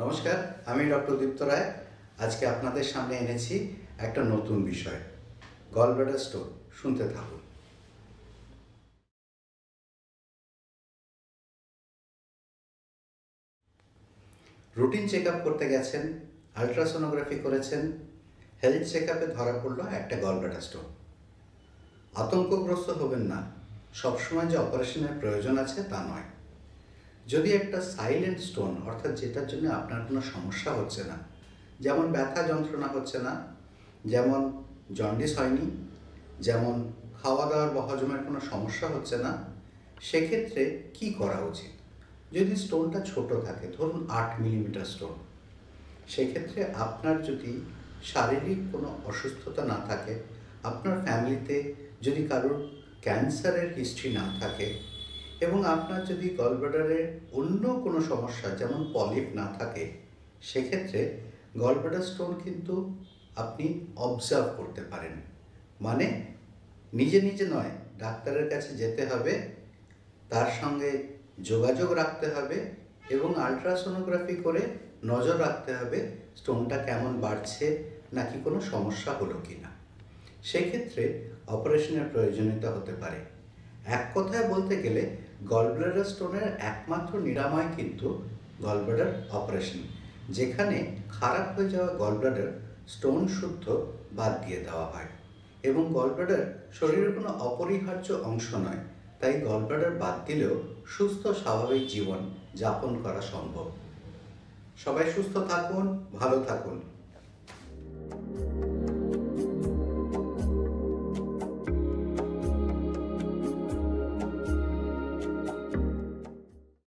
নমস্কার, আমি ডক্টর দীপ্ত রায়। আজকে আপনাদের সামনে এনেছি একটা নতুন বিষয়, গলব্লাডার স্টোন। শুনতে থাকুন। রুটিন চেক আপ করতে গেছেন, আলট্রাসোনোগ্রাফি করেছেন, হেলথ চেক আপে ধরা পড়লো একটা গলব্লাডার স্টোন। আতঙ্কগ্রস্ত হবেন না, সবসময় যে অপারেশনের প্রয়োজন আছে তা নয়। যদি একটা সাইলেন্ট স্টোন, অর্থাৎ যেটার জন্য আপনার কোনো সমস্যা হচ্ছে না, যেমন ব্যথা যন্ত্রণা হচ্ছে না, যেমন জন্ডিস হয়নি, যেমন খাওয়া দাওয়ার বা হজমের কোনো সমস্যা হচ্ছে না, সেক্ষেত্রে কি করা উচিত? যদি স্টোনটা ছোট থাকে, ধরুন 8 মিলিমিটার স্টোন, সেক্ষেত্রে আপনার যদি শারীরিক কোনো অসুস্থতা না থাকে, আপনার ফ্যামিলিতে যদি কারোর ক্যান্সারের হিস্ট্রি না থাকে, এবং আপনার যদি গলব্লাডারে অন্য কোনো সমস্যা যেমন পলিপ না থাকে, সেক্ষেত্রে গলব্লাডার স্টোন কিন্তু আপনি অবজার্ভ করতে পারেন। মানে নিজে নিজে নয়, ডাক্তারের কাছে যেতে হবে, তার সঙ্গে যোগাযোগ রাখতে হবে এবং আলট্রাসোনোগ্রাফি করে নজর রাখতে হবে স্টোনটা কেমন বাড়ছে, নাকি কোনো সমস্যা হলো কি না। সেক্ষেত্রে অপারেশনের প্রয়োজনীয়তা হতে পারে। এক কথায় বলতে গেলে গলব্লাডার স্টোনের একমাত্র নিরাময় কিন্তু গলব্লাডার অপারেশন, যেখানে খারাপ হয়ে যাওয়া গলব্লাডার স্টোন শুদ্ধ বাদ দিয়ে দেওয়া হয়। এবং গলব্লাডার শরীরের কোনো অপরিহার্য অংশ নয়, তাই গলব্লাডার বাদ দিলেও সুস্থ স্বাভাবিক জীবন যাপন করা সম্ভব। সবাই সুস্থ থাকুন, ভালো থাকুন।